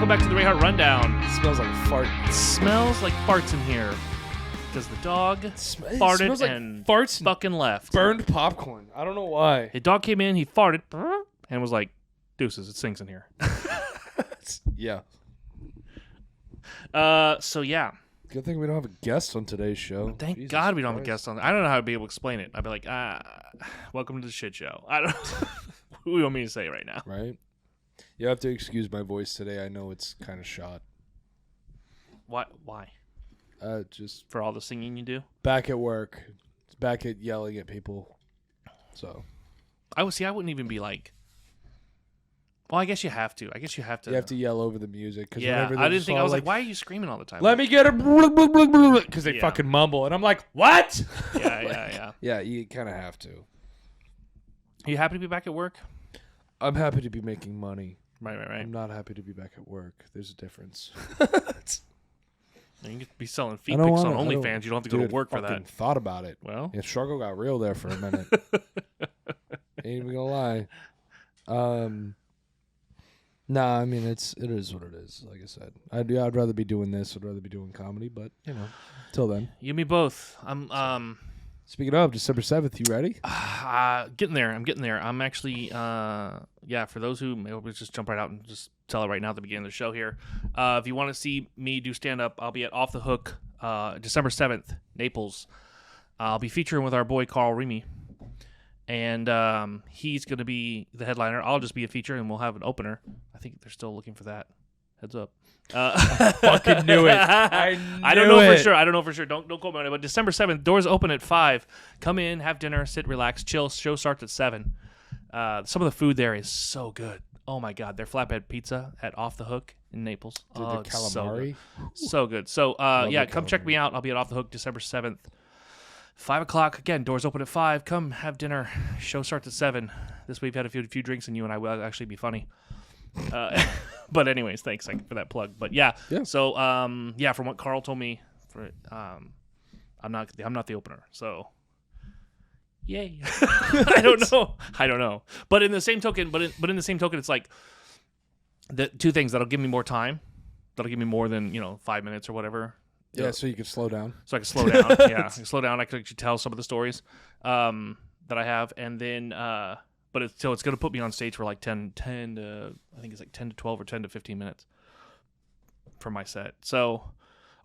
welcome back to the Rayhart Rundown. It smells like a fart. It smells like farts in here because the dog farted like and farts fucking left. Burned popcorn. I don't know why. The dog came in, he farted, and was like, deuces, it stinks in here. Yeah. So yeah. Good thing we don't have a guest on today's show. Thank Jesus God we don't have a Christ. guest on. I don't know how to be able to explain it. I'd be like, welcome to the shit show. I don't know. What do you want me to say right now? Right? You have to excuse my voice today. I know it's kind of shot. Why? Just For all the singing you do? back at work. Back at yelling at people. So. I wouldn't even be like, well, I guess you have to. You have to yell over the music. Yeah, I didn't think. I was like, why are you screaming all the time? let me get a because they fucking mumble. And I'm like, what? Yeah. Yeah, you kind of have to. Are you happy to be back at work? I'm happy to be making money. Right. I'm not happy to be back at work. There's a difference. You could be selling feet pics on OnlyFans. You don't have to go to work for fucking that. Thought about it. Well, Yeah, struggle got real there for a minute. Ain't even gonna lie. Nah, I mean it is what it is. Like I said, I'd rather be doing this. I'd rather be doing comedy. But till then. you and me both. I'm Speaking of December 7th, you ready? getting there. I'm getting there. I'm actually for those who maybe we'll just jump right out and just tell it right now at the beginning of the show here. If you want to see me do stand up, I'll be at Off the Hook December 7th, Naples. I'll be featuring with our boy Carl Remy. And he's going to be the headliner. I'll just be a feature, and we'll have an opener. I think they're still looking for that. Heads up. Fucking knew it. I don't know for sure. I don't know for sure. Don't quote me on it. But December 7th, doors open at 5. Come in, have dinner, sit, relax, chill. Show starts at 7. Some of the food there is so good. Oh, my God. Their flatbread pizza at Off the Hook in Naples. Dude, the calamari. So good. So, come check me out. I'll be at Off the Hook December 7th. 5 o'clock, again, doors open at 5. Come have dinner. Show starts at 7. This week we've had a few drinks, and you and I will actually be funny. But anyways, thanks for that plug. But yeah. So from what Carl told me, I'm not the opener. So yay. I don't know. But in the same token, it's like the two things that'll give me more time. That'll give me more than 5 minutes or whatever. Yeah, so you can slow down. So I can slow down. Yeah, I can slow down. I can actually tell some of the stories that I have, and then but it's going to put me on stage for like 10 to I think it's like 10 to 12 or 10 to 15 minutes for my set. So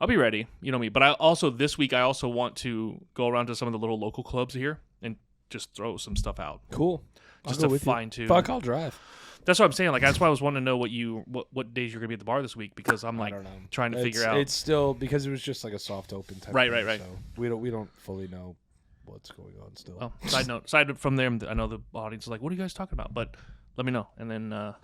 I'll be ready. You know me. But this week I also want to go around to some of the little local clubs here and just throw some stuff out. Cool. Just to fine tune. Fuck, I'll drive. That's what I'm saying. Like that's why I was wanting to know what days you're gonna be at the bar this week, because I'm like trying to figure out. It's still because it was just like a soft open type. Right. So we don't fully know what's going on still. Oh, side from them, I know the audience is like, "What are you guys talking about?" But let me know, and then let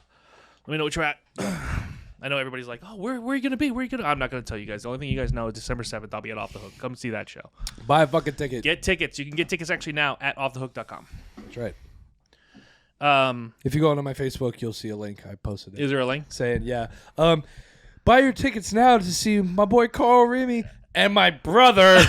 me know what you're at. I know everybody's like, "Oh, where are you gonna be? Where are you gonna?" I'm not gonna tell you guys. The only thing you guys know is December 7th. I'll be at Off the Hook. Come see that show. Buy a fucking ticket. Get tickets. You can get tickets actually now at offthehook.com. That's right. If you go onto my Facebook, you'll see a link. I posted it. Is there a link? Saying, buy your tickets now to see my boy Carl Remy and my brother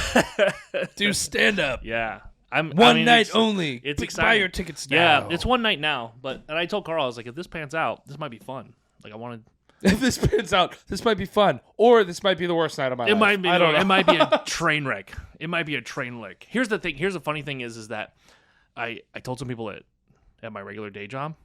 do stand-up. Yeah. One night only. It's exciting. Buy your tickets now. Yeah, it's one night now. And I told Carl, I was like, if this pans out, this might be fun. Like, I wanted... If this pans out, this might be fun. Or this might be the worst night of my life. Might be. I don't know. It might be a train wreck. It might be a train wreck. Here's the thing. Here's the funny thing is that I told some people at my regular day job.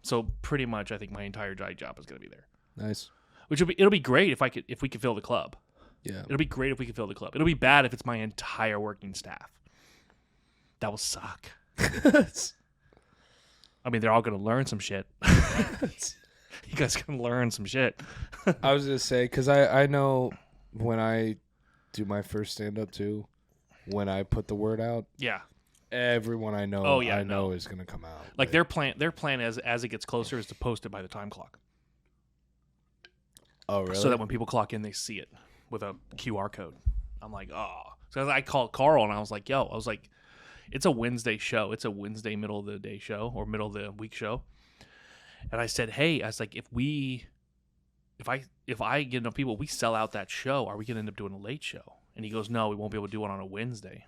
So pretty much I think my entire day job is going to be there. Nice. It'll be great if we could fill the club. Yeah. It'll be great if we could fill the club. It'll be bad if it's my entire working staff. That will suck. I mean, they're all going to learn some shit. You guys can learn some shit. I was going to say, because I know when I do my first stand-up too, when I put the word out. Yeah. Everyone I know, know is going to come out. Like their plan as it gets closer is to post it by the time clock. Oh, really? So that when people clock in, they see it with a QR code. I'm like, oh. So I called Carl and I was like, it's a Wednesday show. It's a Wednesday middle of the day show or middle of the week show. And I said, hey, I was like, if I get enough people, we sell out that show, are we going to end up doing a late show? And he goes, no, we won't be able to do it on a Wednesday.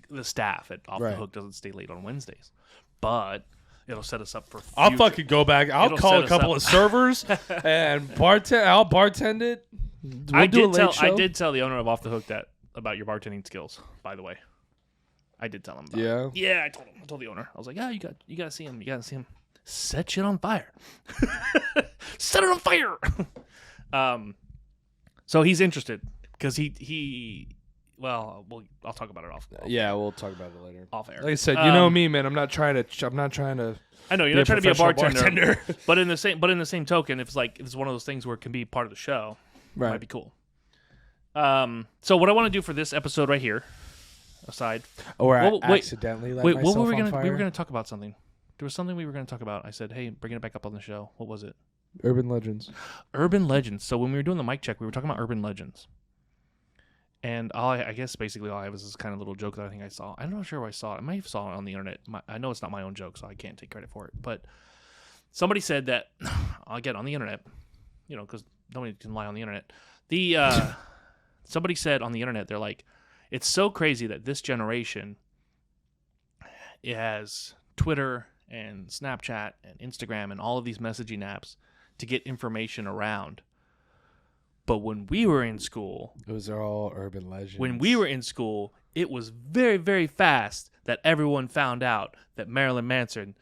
The staff at Off the Hook doesn't stay late on Wednesdays. But it'll set us up for. I'll fucking go back. I'll call a couple of servers and I'll bartend it. I did tell the owner of Off the Hook that about your bartending skills. By the way, I did tell him. About it. Yeah, I told him. I told the owner. I was like, yeah, you got to see him. You got to see him. Set shit on fire. Set it on fire. So he's interested because I'll talk about it off. Yeah, we'll talk about it later. Off air. Like I said, you know me, man. I'm not trying to. I know you're not trying to be a bartender. but in the same token, if it's one of those things where it can be part of the show, right. It might be cool. So what I want to do for this episode right here, aside, accidentally light myself on fire? We were gonna talk about something. There was something we were gonna talk about. I said, hey, bringing it back up on the show. What was it? Urban legends. Urban legends. So when we were doing the mic check, we were talking about urban legends. And I guess basically all I have is this kind of little joke that I think I saw. I'm not sure where I saw it. I might have saw it on the internet. I know it's not my own joke, so I can't take credit for it. But somebody said that, again, on the internet, because nobody can lie on the internet. Somebody said on the internet, they're like, it's so crazy that this generation, it has Twitter and Snapchat and Instagram and all of these messaging apps to get information around. But when we were in school... Those are all urban legends. When we were in school, it was very, very fast that everyone found out that Marilyn Manson...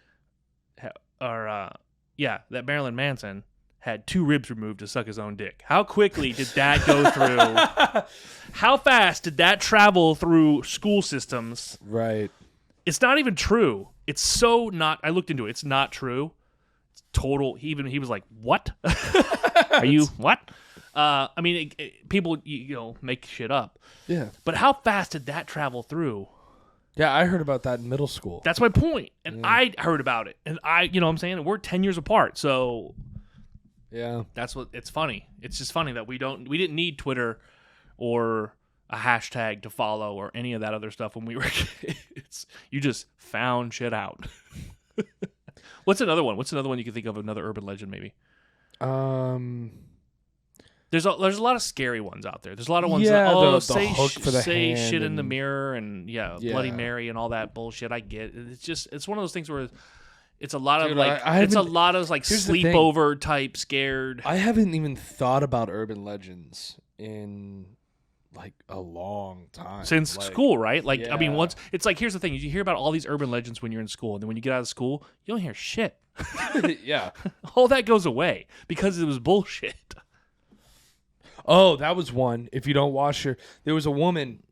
that Marilyn Manson had 2 ribs removed to suck his own dick. How quickly did that go through? How fast did that travel through school systems? Right. It's not even true. It's so not... I looked into it. It's not true. It's total... He was like, what? Are you... What? People, make shit up. Yeah. But how fast did that travel through? Yeah, I heard about that in middle school. That's my point. And I heard about it. And what I'm saying? We're 10 years apart. So yeah. That's it's funny. It's just funny that we didn't need Twitter or a hashtag to follow or any of that other stuff when we were kids. You just found shit out. What's another one? What's another one you can think of, another urban legend maybe? There's a lot of scary ones out there. There's a lot of ones that say shit in the mirror and Bloody Mary and all that bullshit. I get it. It's one of those things where it's a lot of sleepover type scared. I haven't even thought about urban legends in like a long time since school, right? Once it's like here's the thing: you hear about all these urban legends when you're in school, and then when you get out of school, you don't hear shit. Yeah, all that goes away because it was bullshit. Oh, that was one. If you don't wash your... There was a woman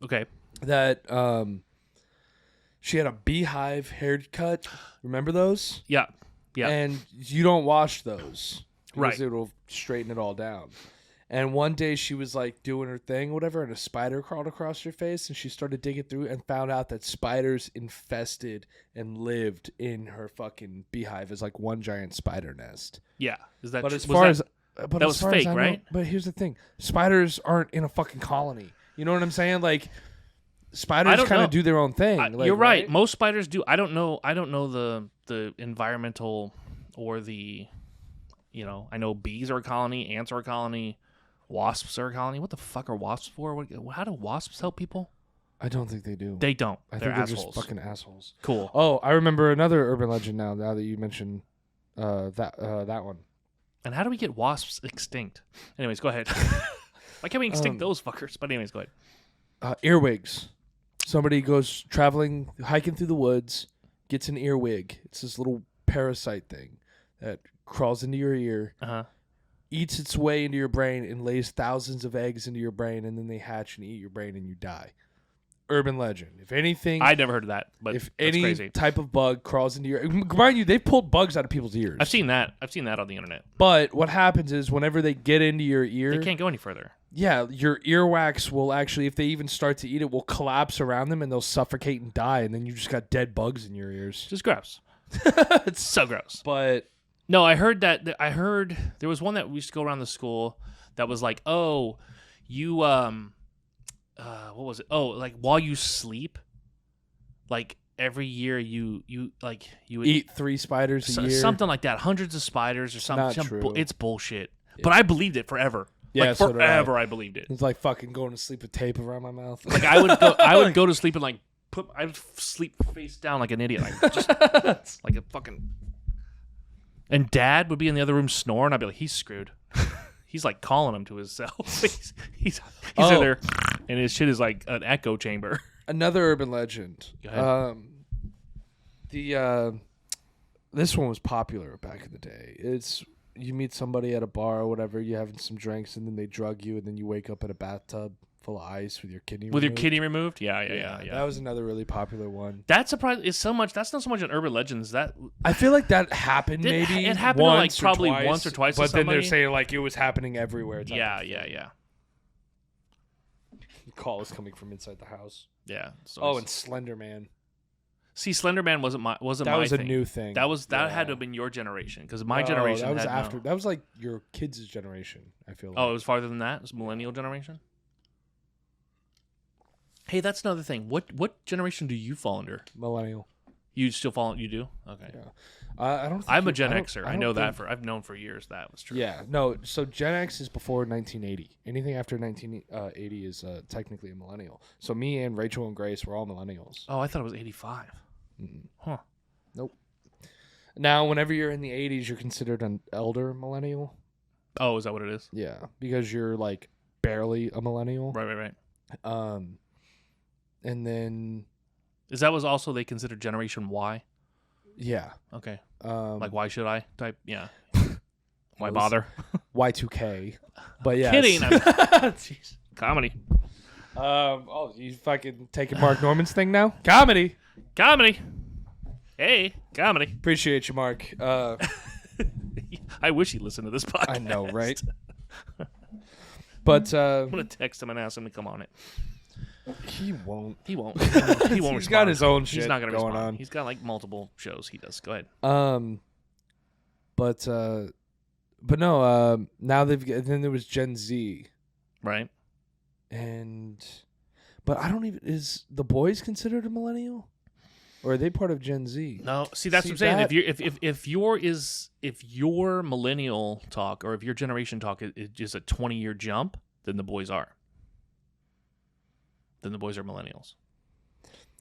that she had a beehive haircut. Remember those? Yeah. Yeah. And you don't wash those. Right. Because it'll straighten it all down. And one day she was like doing her thing or whatever, and a spider crawled across her face, and she started digging through and found out that spiders infested and lived in her fucking beehive as like one giant spider nest. Yeah. Is that But as far as... But that was fake, right? But here's the thing: spiders aren't in a fucking colony. You know what I'm saying? Like, spiders kind of do their own thing. You're right. Most spiders do. I don't know the environmental or the, I know bees are a colony, ants are a colony, wasps are a colony. What the fuck are wasps for? How do wasps help people? I don't think they do. They don't. I They're think they're assholes. just fucking assholes. Cool. Oh, I remember another urban legend now. Now that you mentioned that one. And how do we get wasps extinct? Anyways, go ahead. Why can't we extinct those fuckers? But anyways, go ahead. Earwigs. Somebody goes hiking through the woods, gets an earwig. It's this little parasite thing that crawls into your ear, eats its way into your brain, and lays thousands of eggs into your brain, and then they hatch and eat your brain, and you die. Urban legend. If anything, I'd never heard of that. But if that's any crazy. type of bug crawls into your, mind you, they've pulled bugs out of people's ears. I've seen that on the internet. But what happens is whenever they get into your ear, they can't go any further. Yeah, your earwax will actually, if they even start to eat it, will collapse around them and they'll suffocate and die, and then you just got dead bugs in your ears. Just gross. It's so gross. But no, I heard there was one that we used to go around the school that was like, oh, you what was it? Oh, like while you sleep, like every year you would eat 3 spiders a year, something like that, hundreds of spiders or something. Not true. It's bullshit. Yeah. But I believed it forever. Yeah, like forever. I believed it. It's like fucking going to sleep with tape around my mouth. Like I would go to sleep and like I'd sleep face down like an idiot, like just like a fucking. And Dad would be in the other room snoring. I'd be like, he's screwed. He's like calling him to his cell. he's in there, and his shit is like an echo chamber. Another urban legend. Go ahead. This one was popular back in the day. It's you meet somebody at a bar or whatever, you having some drinks, and then they drug you, and then you wake up in a bathtub full of ice with your kidney removed. Your kidney removed? Yeah. That was another really popular one. That's so much. That's not so much an urban legends. That I feel like that happened maybe it happened once like probably twice, once or twice. But to then somebody. they're saying like it was happening everywhere. Yeah. The call is coming from inside the house. Yeah. So and Slender Man. See, Slender Man wasn't my that was thing. A new thing. That had to have been your generation because my generation. That was after. That was like your kids' generation. I feel. Like. Oh, it was farther than that. It was millennial generation. Hey, that's another thing. What generation do you fall under? Millennial. You still fall? You do? Okay. Yeah. I don't. I'm a Gen Xer. I know that I've known for years that was true. Yeah. No. So Gen X is before 1980. Anything after 1980 is technically a millennial. So me and Rachel and Grace were all millennials. Oh, I thought it was 85. Huh. Nope. Now, whenever you're in the 80s, you're considered an elder millennial. Oh, is that what it is? Yeah, because you're like barely a millennial. Right. And then is that was also they considered Generation Y? Yeah. Okay. Like why should I type? Yeah. Why bother? Y2K. But yeah. Kidding. Jeez. Comedy. Oh, you fucking taking Mark Norman's thing now? Comedy. Hey, comedy. Appreciate you, Mark. I wish he listened to this podcast. I know, right? But I'm gonna text him and ask him to come on it. He won't. He won't. He won't. He's got his own shit. He's not gonna going respond. on. He's got like multiple shows he does. Go ahead. But no. Now then there was Gen Z, right? But I don't even is the boys considered a millennial, or are they part of Gen Z? No. See, that's what I'm saying. If your millennial talk or if your generation talk is a 20-year jump, then the boys are. Then the boys are millennials.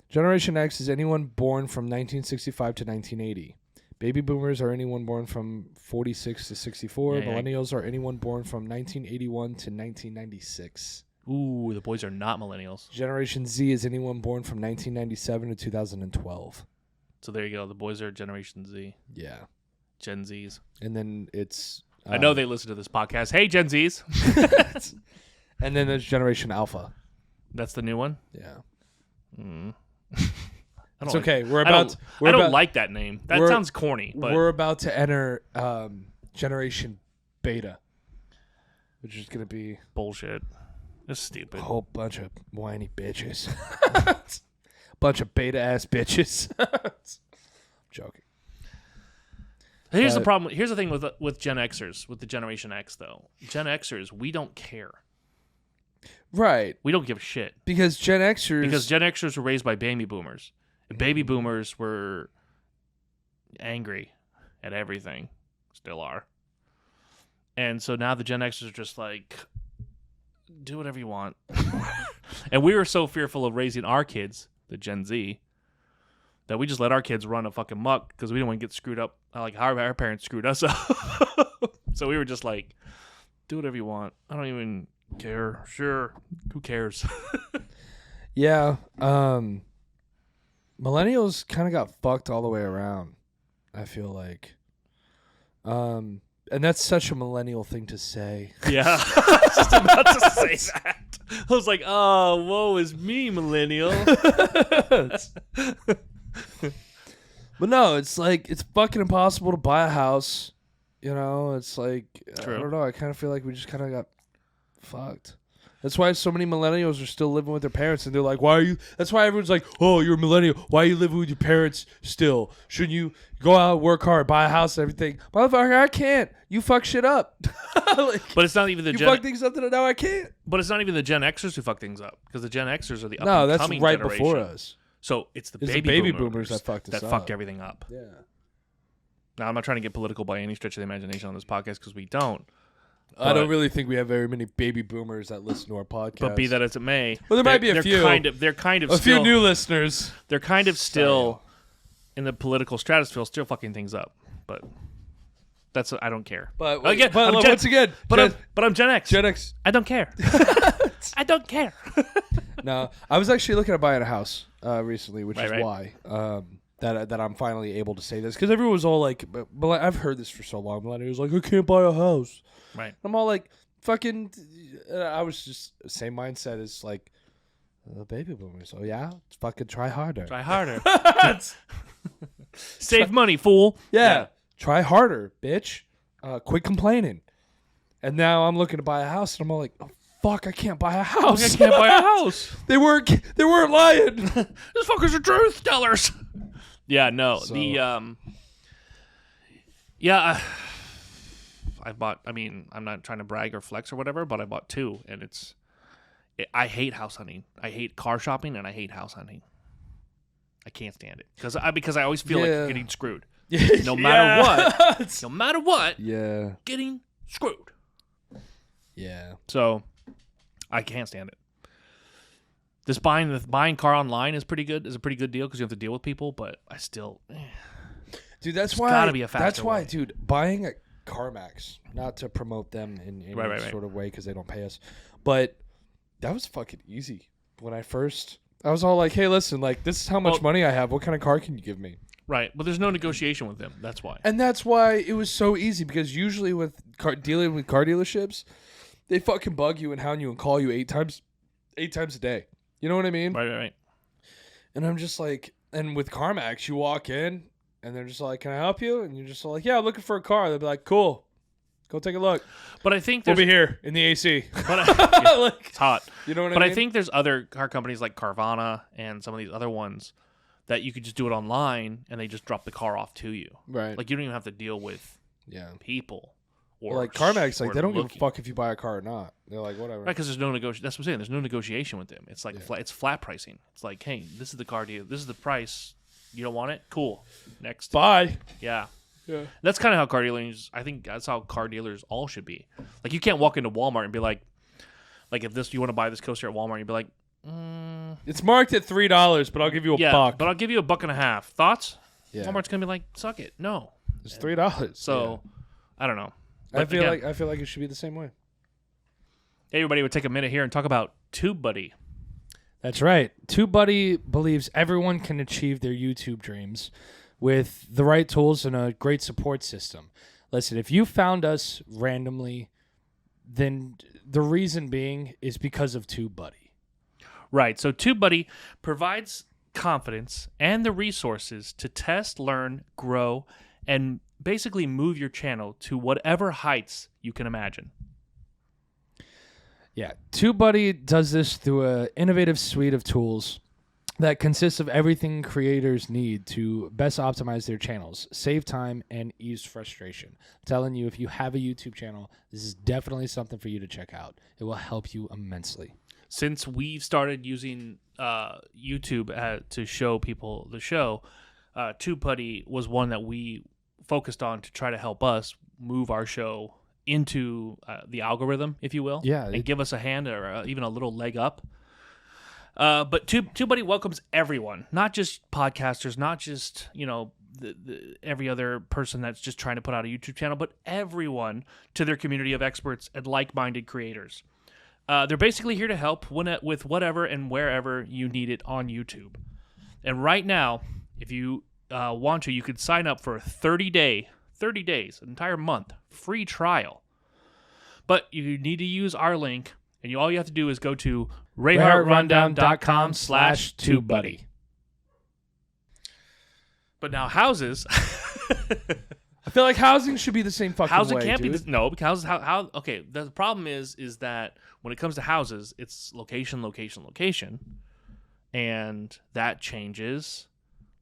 Generation X is anyone born from 1965 to 1980. Baby boomers are anyone born from 46 to 64. Yeah. Millennials are anyone born from 1981 to 1996. Ooh, the boys are not millennials. Generation Z is anyone born from 1997 to 2012. So there you go. The boys are Generation Z. Yeah. Gen Zs. And then it's... I know they listen to this podcast. Hey, Gen Zs. And then there's Generation Alpha. That's the new one? Yeah. It's okay. I don't like that name. That sounds corny. But we're about to enter Generation Beta, which is going to be... bullshit. It's stupid. A whole bunch of whiny bitches. Bunch of beta-ass bitches. Joking. Here's the problem. Here's the thing with Gen Xers, with the Generation X, though. Gen Xers, we don't care. Right. We don't give a shit. Because Gen Xers were raised by baby boomers. And baby boomers were angry at everything. Still are. And so now the Gen Xers are just like, do whatever you want. And we were so fearful of raising our kids, the Gen Z, that we just let our kids run a fucking muck because we didn't want to get screwed up like how our parents screwed us up. So we were just like, do whatever you want. I don't even care. Sure. Who cares? Yeah. Millennials kind of got fucked all the way around, I feel like. And that's such a millennial thing to say. Yeah. I was just about to say that. I was like, oh, woe is me, millennial. But no, it's like, it's fucking impossible to buy a house. You know, it's like, True. I don't know. I kind of feel like we just kind of got fucked. That's why so many millennials are still living with their parents, and they're like, why are you... That's why everyone's like, oh, you're a millennial. Why are you living with your parents still? Shouldn't you go out, work hard, buy a house and everything? Motherfucker, I can't. You fuck shit up. But it's not even the You fuck things up that now I can't. But it's not even the Gen Xers who fuck things up, because the Gen Xers are the No, that's up-and-coming right generation. before us. So it's the It's baby boomers that fucked us up. fucked everything up. Yeah. Now, I'm not trying to get political by any stretch of the imagination on this podcast, because we don't. I don't really think we have very many baby boomers that listen to our podcast. But be that as it may, well, there might be a few. They're kind of a still, few new listeners. They're kind of still in the political stratosphere, still fucking things up. But I don't care. But again, once again, I'm Gen X. Gen X. I don't care. I don't care. No, I was actually looking at buying a house recently, which is right. why that I'm finally able to say this, because everyone was all like, but I've heard this for so long. Millennials like, I can't buy a house. Right. I'm all like, fucking. I was just same mindset as like baby boomers. So yeah, fucking try harder. Try harder. Save money, fool. Yeah. Try harder, bitch. Quit complaining. And now I'm looking to buy a house, and I'm all like, oh, fuck, I can't buy a house. I can't buy a house. They weren't lying. These fuckers are truth tellers. Yeah, no. So. I bought, I'm not trying to brag or flex or whatever, but I bought 2, and I hate house hunting. I hate car shopping, and I hate house hunting. I can't stand it because I always feel like you're getting screwed. No matter what. No matter what. Yeah. Getting screwed. Yeah. So I can't stand it. This buying car online is pretty good. Is a pretty good deal because you have to deal with people, but I still, dude, that's why gotta be a faster that's why, way. dude, buying a CarMax, not to promote them in any sort of way because they don't pay us, but that was fucking easy. When I was all like, hey, listen, like, this is how much money I have. What kind of car can you give me? Right, but there's no negotiation with them. That's why. And that's why it was so easy, because usually with dealing with car dealerships, they fucking bug you and hound you and call you 8 times a day. You know what I mean? Right. And I'm just like, and with CarMax, you walk in and they're just like, can I help you? And you're just like, yeah, I'm looking for a car. They'll be like, cool. Go take a look. But I think we'll be here in the AC. But it's hot. You know what I mean? But I think there's other car companies like Carvana and some of these other ones that you could just do it online and they just drop the car off to you. Right. Like you don't even have to deal with people. Or like CarMax, like they don't give a fuck if you buy a car or not. They're like, whatever. Right, because there's no negotiation. That's what I'm saying. There's no negotiation with them. It's like it's flat pricing. It's like, hey, this is the car deal. This is the price. You don't want it? Cool. Next. Bye. Yeah. That's kind of how car dealers. I think that's how car dealers all should be. Like you can't walk into Walmart and be like if you want to buy this coaster at Walmart, you'd be like, it's marked at $3, but I'll give you a buck. But I'll give you $1.50. Thoughts? Yeah. Walmart's gonna be like, suck it. No. It's $3. So I don't know. I feel like it should be the same way. Everybody would take a minute here and talk about TubeBuddy. That's right. TubeBuddy believes everyone can achieve their YouTube dreams with the right tools and a great support system. Listen, if you found us randomly, then the reason being is because of TubeBuddy. Right. So TubeBuddy provides confidence and the resources to test, learn, grow, and basically move your channel to whatever heights you can imagine. Yeah, TubeBuddy does this through an innovative suite of tools that consists of everything creators need to best optimize their channels, save time, and ease frustration. I'm telling you, if you have a YouTube channel, this is definitely something for you to check out. It will help you immensely. Since we've started using YouTube to show people the show, TubeBuddy was one that we focused on to try to help us move our show into the algorithm, if you will, and give us a hand or even a little leg up. But TubeBuddy welcomes everyone, not just podcasters, not just every other person that's just trying to put out a YouTube channel, but everyone to their community of experts and like-minded creators. They're basically here to help with whatever and wherever you need it on YouTube. And right now, if you want to, you could sign up for a 30 days, an entire month, free trial. But you need to use our link, and all you have to do is go to rayhartrundown.com/TubeBuddy. But now houses... I feel like housing should be the same fucking housing way, can't dude. be because okay, the problem is that when it comes to houses, it's location, and that changes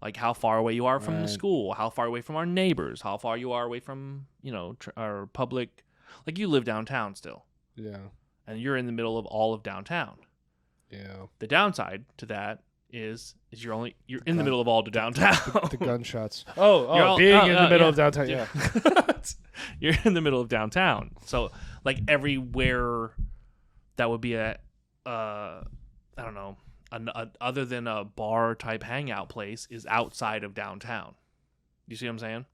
like how far away you are from the school, how far away from our neighbors, how far you are away from our public. Like you live downtown still, yeah, and you're in the middle of all of downtown. Yeah. The downside to that is you're in the middle of all the downtown. The gunshots. Being in the middle of downtown. Yeah. You're in the middle of downtown. So like everywhere that would be I don't know, other than a bar type hangout place is outside of downtown. You see what I'm saying?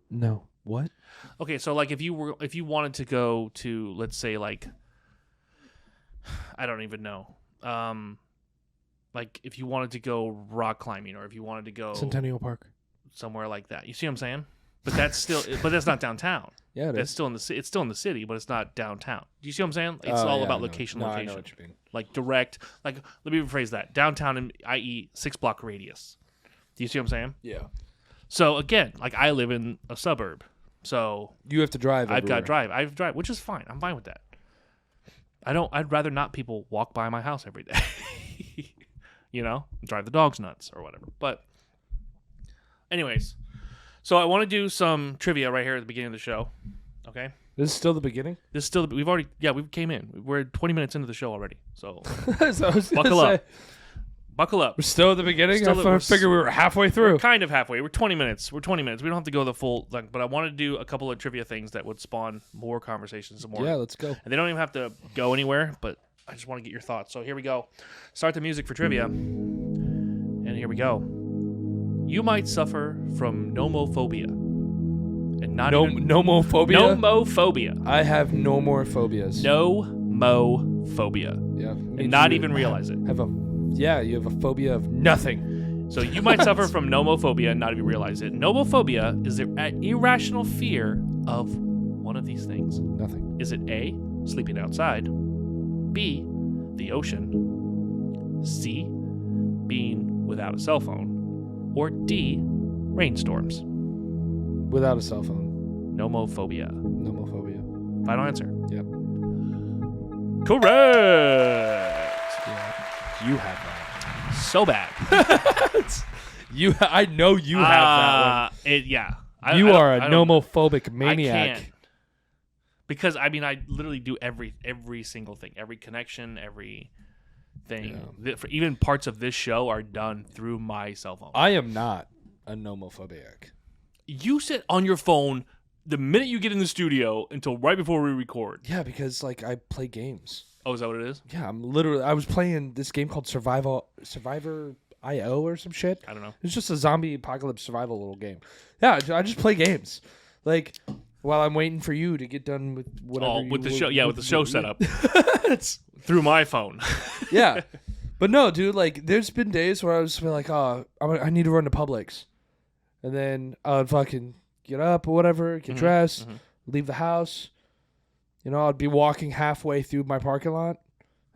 No. What? Okay, so like if you wanted to go to, let's say, like, I don't even know. Like if you wanted to go rock climbing, or if you wanted to go Centennial Park, somewhere like that. You see what I'm saying? But that's that's not downtown. Yeah, it's still in the city, but it's not downtown. Do you see what I'm saying? It's all about location. I know what you mean. Like direct. Like let me rephrase that. Downtown, i.e., 6-block radius. Do you see what I'm saying? Yeah. So again, like I live in a suburb, so you have to drive. I've got to drive. I drive, which is fine. I'm fine with that. I'd rather not people walk by my house every day. You know, drive the dogs nuts or whatever. But anyways, so I want to do some trivia right here at the beginning of the show. Okay. This is still the beginning? We came in. We're 20 minutes into the show already. So, buckle up. Buckle up. We're still at the beginning? I figured we were halfway through. We're kind of halfway. We're 20 minutes. We don't have to go the full thing, but I want to do a couple of trivia things that would spawn more conversations. Yeah, let's go. And they don't even have to go anywhere, but I just want to get your thoughts. So here we go. Start the music for trivia. And here we go. You might suffer from nomophobia. And not nomophobia? Nomophobia. I have no more phobias. Nomophobia. Yeah. And not even realize it. You have a phobia of nothing. So you might suffer from nomophobia and not even realize it. Nomophobia is the irrational fear of one of these things. Nothing. Is it A, sleeping outside, B, the ocean, C, being without a cell phone, or D, rainstorms? Without a cell phone. Nomophobia. Nomophobia. Final answer. Yep. Correct. Yeah. You have that. So bad. I know you have that one. Yeah. You are a nomophobic maniac. I can't. Because, I mean, I literally do every single thing. Every connection, every thing. Yeah. Even parts of this show are done through my cell phone. I am not a nomophobic. You sit on your phone the minute you get in the studio until right before we record. Yeah, because, like, I play games. Oh, is that what it is? Yeah, I was playing this game called Survivor IO or some shit. I don't know. It's just a zombie apocalypse survival little game. Yeah, I just play games. Like, while I'm waiting for you to get done with whatever. Oh, with the show. Yeah, with the show set up. It's through my phone. Yeah. But no, dude, like, there's been days where I was like, oh, I need to run to Publix. And then I would fucking get up or whatever, get dressed, leave the house. You know, I'd be walking halfway through my parking lot.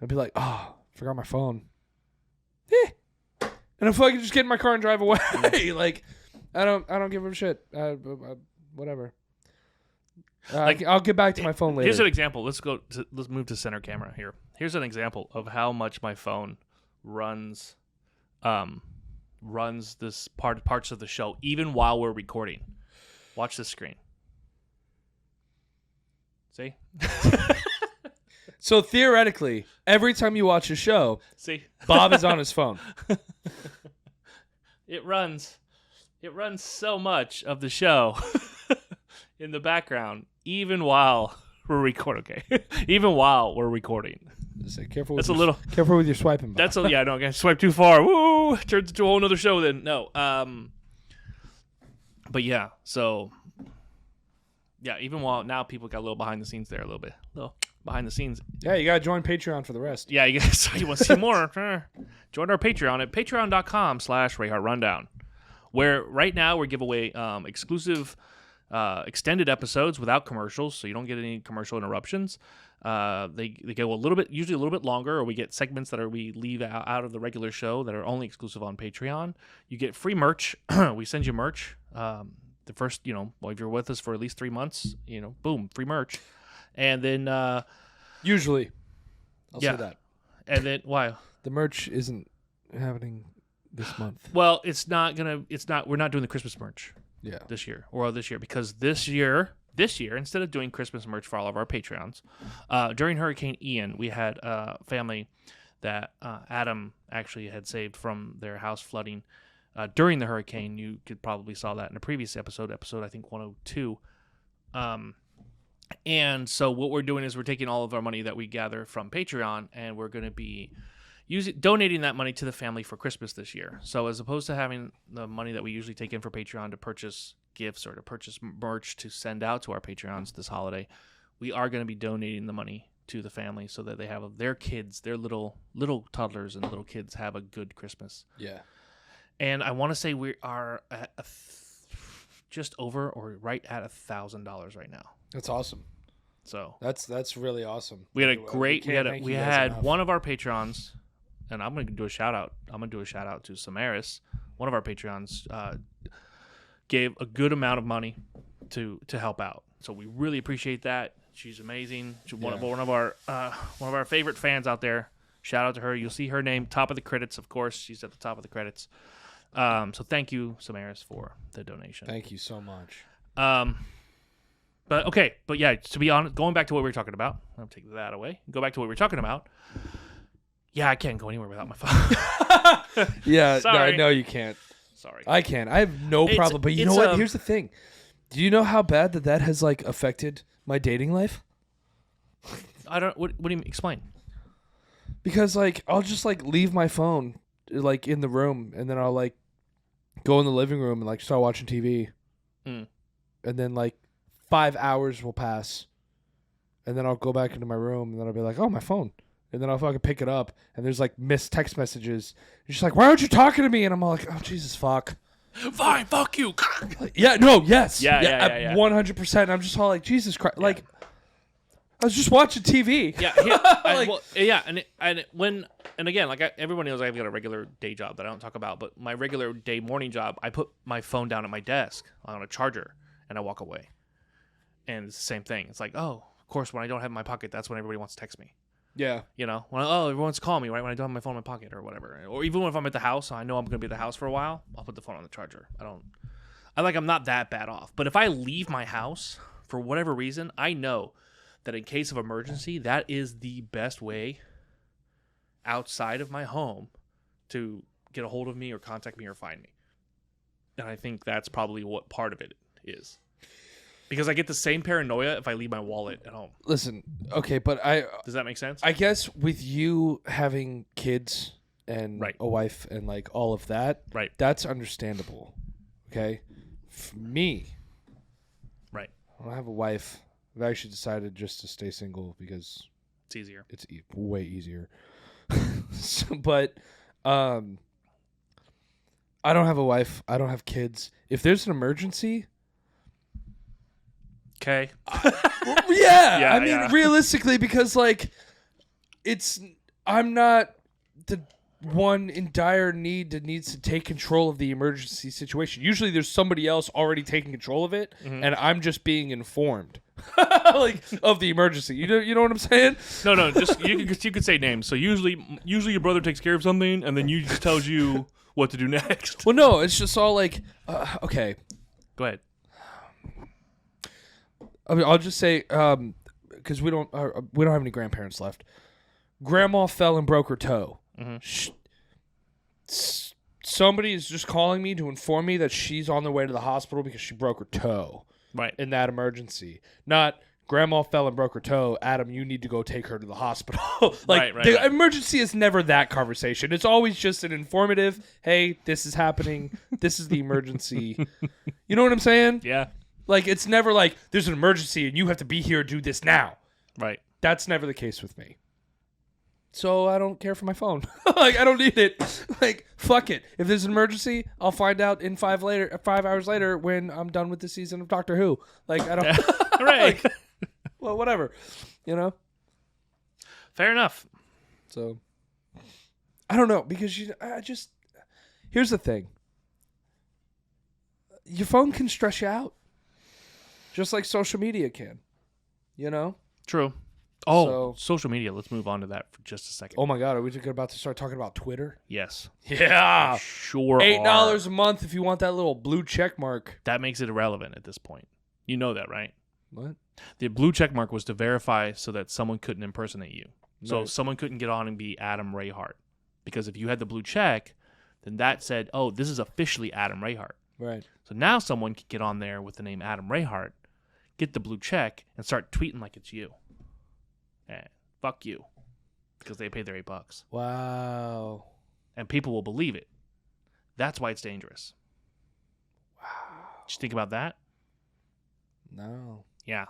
I'd be like, oh, forgot my phone. And I'm fucking just get in my car and drive away. Like, I don't give a shit. Whatever. I'll get back to my phone later. Here's an example. Let's move to center camera here. Here's an example of how much my phone runs this parts of the show even while we're recording. Watch this screen. See? So theoretically, every time you watch a show, see, Bob is on his phone. It runs so much of the show in the background, even while we're recording. Okay, even while we're recording. Careful with your swiping. Bob. I swipe too far. Woo! Turns into a whole other show. Then no. But yeah, so. Yeah, even while now people got a little behind the scenes there, a little behind the scenes. Yeah, you got to join Patreon for the rest. Yeah, you want to see more? Join our Patreon at patreon.com/RayhartRundown, where right now we're giving away exclusive extended episodes without commercials, so you don't get any commercial interruptions. They go usually a little bit longer, or we get segments that we leave out of the regular show that are only exclusive on Patreon. You get free merch. We send you merch. The first, if you're with us for at least 3 months, boom, free merch. And then usually I'll say that. And then why? The merch isn't happening this month. Well, we're not doing the Christmas merch. Yeah. This year because this year instead of doing Christmas merch for all of our Patreons, during Hurricane Ian, we had a family that Adam actually had saved from their house flooding during the hurricane. You could probably saw that in a previous episode I think 102. And so what we're doing is we're taking all of our money that we gather from Patreon, and we're going to be donating that money to the family for Christmas this year. So as opposed to having the money that we usually take in for Patreon to purchase gifts or to purchase merch to send out to our Patreons this holiday, we are going to be donating the money to the family so that they have their kids, their little toddlers and little kids have a good Christmas. Yeah. And I want to say we are at just over or right at $1,000 right now. That's awesome. So that's really awesome. We had a great. We had one of our Patreons, and I'm going to do a shout out. I'm going to do a shout out to Samaris. One of our Patreons gave a good amount of money to help out. So we really appreciate that. She's amazing. She's one of our favorite fans out there. Shout out to her. You'll see her name top of the credits. Of course, she's at the top of the credits. So thank you, Samaris, for the donation. Thank you so much. But yeah, to be honest, going back to what we were talking about, I'll take that away. Go back to what we were talking about. Yeah, I can't go anywhere without my phone. Yeah, Sorry. No, you can't. Sorry. I can. I have no problem. But you know what? Here's the thing. Do you know how bad that has like affected my dating life? I don't. What do you mean? Explain. Because like I'll just like leave my phone like in the room, and then I'll like go in the living room and like start watching TV, and then like 5 hours will pass, and then I'll go back into my room, and then I'll be like, oh, my phone. And then I'll fucking pick it up, and there's like missed text messages. And she's like, why aren't you talking to me? And I'm all like, oh, Jesus, fuck. Fine, fuck you. Yeah, no, yes. Yeah. 100%. I'm just all like, Jesus Christ. Yeah. Like, I was just watching TV. Yeah, and again, like everyone knows I've got a regular day job that I don't talk about, but my regular day morning job, I put my phone down at my desk on a charger, and I walk away. And it's the same thing. It's like, oh, of course, when I don't have it in my pocket, that's when everybody wants to text me. Yeah. You know, everyone wants to call me, right? When I don't have my phone in my pocket or whatever. Or even if I'm at the house, I know I'm going to be at the house for a while, I'll put the phone on the charger. I'm not that bad off. But if I leave my house for whatever reason, I know that in case of emergency, that is the best way outside of my home to get a hold of me or contact me or find me. And I think that's probably what part of it is. Because I get the same paranoia if I leave my wallet at home. Listen, okay, but does that make sense? I guess with you having kids and a wife and like all of that, right? That's understandable. Okay, for me, right? I don't have a wife. I've actually decided just to stay single because it's easier. It's way easier. But I don't have a wife. I don't have kids. If there's an emergency. Okay. I mean, realistically, because like, I'm not the one in dire need that needs to take control of the emergency situation. Usually, there's somebody else already taking control of it, and I'm just being informed, like of the emergency. You know what I'm saying? No. Just you could say names. So usually your brother takes care of something, and then you just tells you what to do next. Well, no, it's just all like, okay. Go ahead. I mean, I'll just say, because we don't have any grandparents left. Grandma fell and broke her toe. Mm-hmm. Somebody is just calling me to inform me that she's on their way to the hospital because she broke her toe. Right. In that emergency. Not, Grandma fell and broke her toe. Adam, you need to go take her to the hospital. Right. The emergency is never that conversation. It's always just an informative, hey, this is happening. This is the emergency. You know what I'm saying? Yeah. Like, it's never like, there's an emergency and you have to be here to do this now. Right. That's never the case with me. So I don't care for my phone. Like, I don't need it. Like, fuck it. If there's an emergency, I'll find out in 5 hours later when I'm done with the season of Doctor Who. Like, I don't... Right. Like, well, whatever. You know? Fair enough. So, I don't know. Because here's the thing. Your phone can stress you out. Just like social media can. You know? True. Oh, social media. Let's move on to that for just a second. Oh, my God. Are we about to start talking about Twitter? Yes. Yeah. Sure $8 a month if you want that little blue check mark. That makes it irrelevant at this point. You know that, right? What? The blue check mark was to verify so that someone couldn't impersonate you. So someone couldn't get on and be Adam Rayhart. Because if you had the blue check, then that said, oh, this is officially Adam Rayhart. Right. So now someone could get on there with the name Adam Rayhart, get the blue check, and start tweeting like it's you. And fuck you. Because they paid their $8. Wow. And people will believe it. That's why it's dangerous. Wow. Did you think about that? No. Yeah.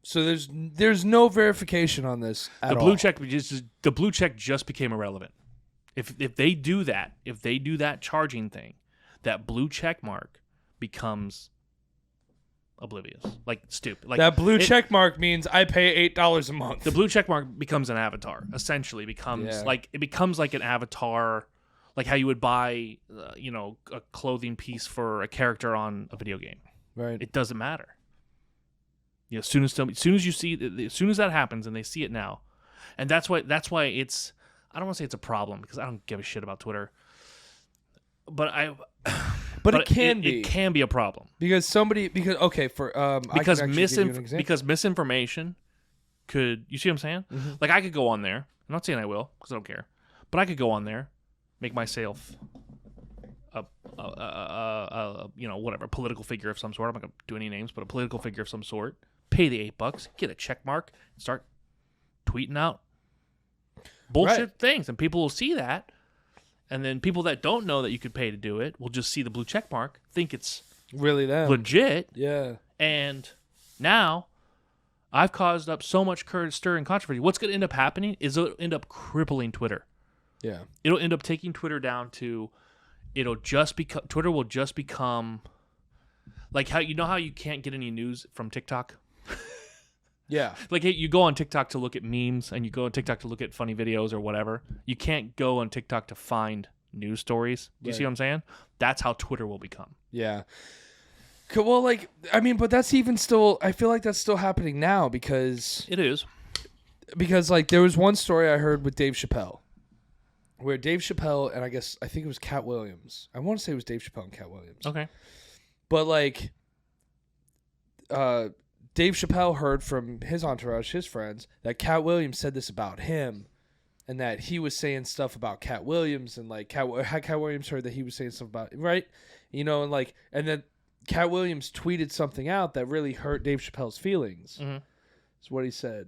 So there's no verification on this at all. The blue check just became irrelevant. If they do that charging thing, that blue check mark becomes oblivious, like stupid. Like that blue check mark means I pay $8 a month. The blue check mark becomes an avatar. Essentially, becomes like an avatar, like how you would buy, a clothing piece for a character on a video game. Right. It doesn't matter. As soon as that happens and they see it now, and that's why it's. I don't want to say it's a problem because I don't give a shit about Twitter, but it can be. It can be a problem because misinformation could. You see what I'm saying? Mm-hmm. Like I could go on there. I'm not saying I will because I don't care, but I could go on there, make myself whatever political figure of some sort. I'm not gonna do any names, but a political figure of some sort. Pay the $8, get a check mark, and start tweeting out bullshit things, and people will see that, and then people that don't know that you could pay to do it will just see the blue check mark, think it's really them, legit, and now I've caused up so much stir and controversy. What's going to end up happening is it'll end up crippling Twitter. Yeah, it'll end up taking Twitter down to Twitter will just become like how you can't get any news from TikTok. Yeah. Like you go on TikTok to look at memes and you go on TikTok to look at funny videos or whatever. You can't go on TikTok to find news stories. Do you see what I'm saying? That's how Twitter will become. Yeah. Well, but that's even still, I feel like that's still happening now because... It is. Because, there was one story I heard with Dave Chappelle where Dave Chappelle and I think it was Cat Williams. I want to say it was Dave Chappelle and Cat Williams. Okay. But, Dave Chappelle heard from his entourage, his friends, that Cat Williams said this about him, and that he was saying stuff about Cat Williams, and Cat Williams heard that he was saying stuff about right, and then Cat Williams tweeted something out that really hurt Dave Chappelle's feelings. Mm-hmm. That's what he said.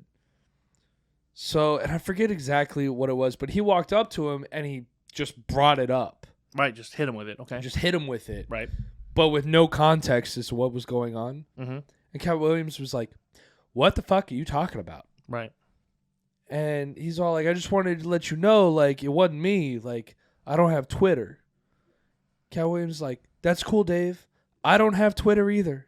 So, and I forget exactly what it was, but he walked up to him and he just brought it up. Right, just hit him with it. Okay, just hit him with it. Right, but with no context as to what was going on. Mm-hmm. And Cat Williams was like, "What the fuck are you talking about?" Right. And he's all like, "I just wanted to let you know, it wasn't me. I don't have Twitter." Cat Williams is like, "That's cool, Dave. I don't have Twitter either."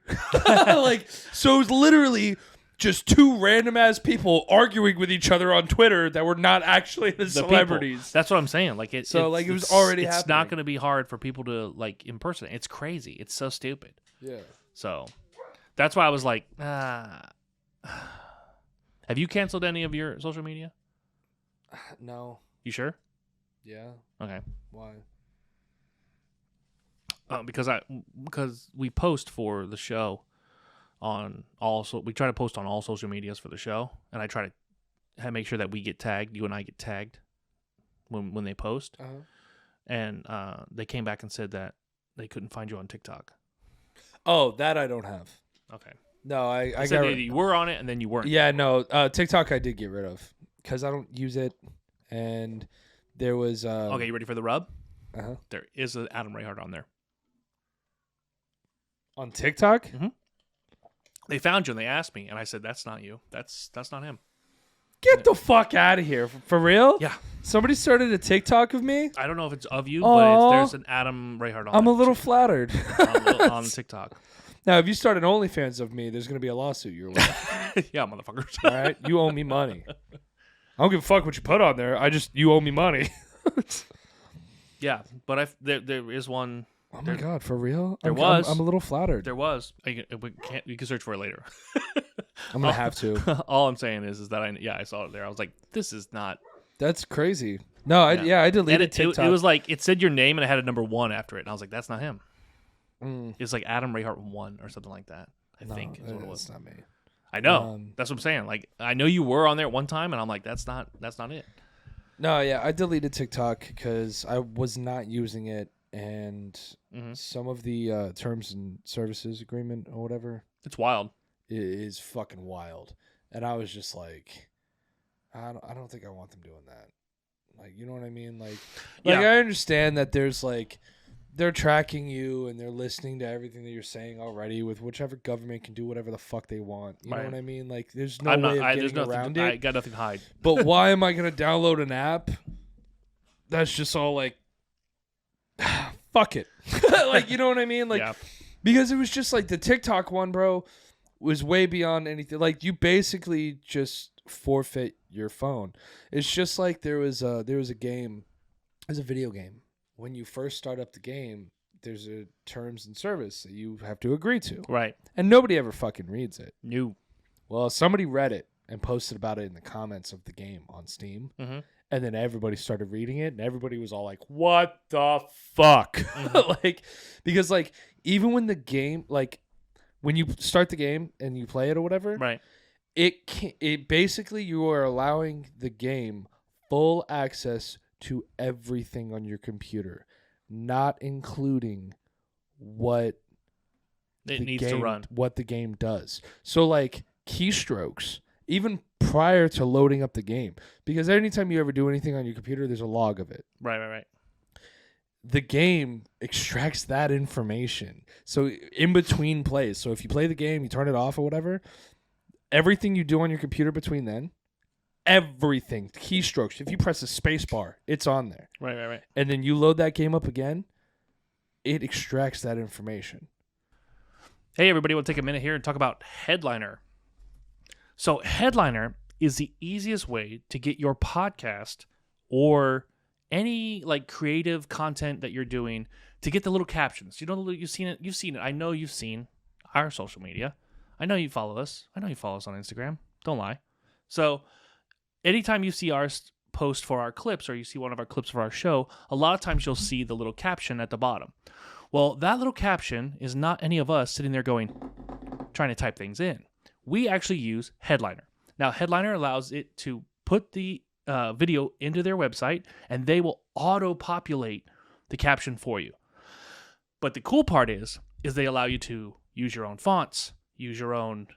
So it was literally just two random ass people arguing with each other on Twitter that were not actually the celebrities. People. That's what I'm saying. It was already happening. It's not going to be hard for people to impersonate. It's crazy. It's so stupid. Yeah. So. That's why I was like, have you canceled any of your social media? No. You sure? Yeah. Okay. Why? Because we post for the show we try to post on all social medias for the show, and I try to make sure that we get tagged, you and I get tagged when they post. Uh-huh. And they came back and said that they couldn't find you on TikTok. Oh, that I don't have. Okay. No, I said that you were on it and then you weren't. Yeah, no. TikTok I did get rid of because I don't use it, and there was. Okay, you ready for the rub? Uh-huh. There is an Adam Rayhart on there. On TikTok? Mm-hmm. They found you and they asked me, and I said, "That's not you. That's not him." Get the fuck out of here! For real? Yeah. Somebody started a TikTok of me. I don't know if it's of you, but there's an Adam Rayhart on. I'm a little flattered on TikTok. Now, if you start an OnlyFans of me, there's going to be a lawsuit your way. Yeah, motherfuckers. All right? You owe me money. I don't give a fuck what you put on there. You owe me money. Yeah, but there is one. Oh, my God. For real? I'm a little flattered. There was. You can search for it later. I'm going to have to. All I'm saying is that I saw it there. I was like, this is not. That's crazy. No, I deleted TikTok. It was it said your name and it had a number 1 after it. And I was like, that's not him. Mm. It's Adam Rayhart 1 or something like that. I think is what it was. That's not me. I know. That's what I'm saying. Like, I know you were on there at one time, and I'm like, that's not it. No, yeah, I deleted TikTok because I was not using it, and some of the terms and services agreement or whatever, it's wild. Is fucking wild. And I was just like, I don't think I want them doing that. Like, you know what I mean? Like I understand that there's like, they're tracking you and they're listening to everything that you're saying already with whichever government can do whatever the fuck they want. You know what I mean? Like, there's no way of getting around it. I got nothing to hide. But why am I going to download an app that's just all like, fuck it. Like, you know what I mean? Like, because it was just like the TikTok one, bro, was way beyond anything. Like, you basically just forfeit your phone. It's just like there was a game, there's a video game. When you first start up the game, there's a terms and service that you have to agree to. Right. And nobody ever fucking reads it. No. Well, somebody read it and posted about it in the comments of the game on Steam. Mm-hmm. And then everybody started reading it, and everybody was all like, what the fuck? Mm-hmm. Like, because, like, even when the game, like, when you start the game and you play it or whatever, right, it basically, you are allowing the game full access to everything on your computer, not including what it needs to run, what the game does. So, like, keystrokes, even prior to loading up the game, because anytime you ever do anything on your computer, there's a log of it. Right. The game extracts that information. So in between plays, so if you play the game, you turn it off or whatever, everything you do on your computer between then, everything, keystrokes, if you press the space bar, it's on there. Right. And then you load that game up again, it extracts that information. Hey, everybody, we'll take a minute here and talk about Headliner. So Headliner is the easiest way to get your podcast or any like creative content that you're doing to get the little captions. You know, you've seen it. I know you've seen our social media. I know you follow us. I know you follow us on Instagram. Don't lie. So anytime you see our post for our clips or you see one of our clips for our show, a lot of times you'll see the little caption at the bottom. Well, that little caption is not any of us sitting there trying to type things in. We actually use Headliner. Now, Headliner allows it to put the video into their website, and they will auto-populate the caption for you. But the cool part is they allow you to use your own fonts, use your own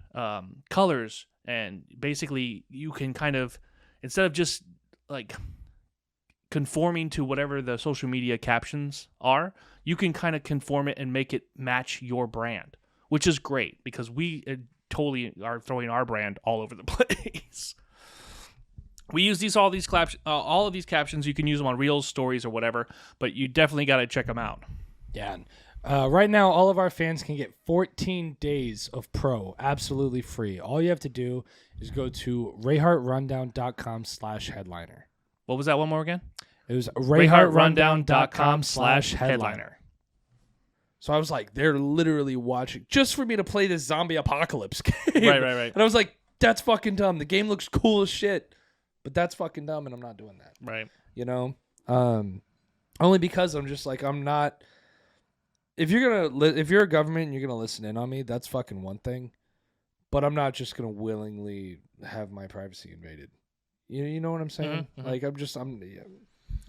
colors, and basically you can kind of, instead of just like conforming to whatever the social media captions are, you can kind of conform it and make it match your brand, which is great because we totally are throwing our brand all over the place. We use all of these captions. You can use them on Reels, Stories, or whatever, but you definitely got to check them out. Yeah. Right now, all of our fans can get 14 days of Pro absolutely free. All you have to do is go to rayhartrundown.com/headliner. What was that one more again? It was rayhartrundown.com/headliner. So I was like, they're literally watching just for me to play this zombie apocalypse game. Right. And I was like, that's fucking dumb. The game looks cool as shit, but that's fucking dumb, and I'm not doing that. Right. You know? Only because I'm just like, I'm not. If you're a government and you're gonna listen in on me, that's fucking one thing. But I'm not just gonna willingly have my privacy invaded. You know what I'm saying? Mm-hmm. Like I'm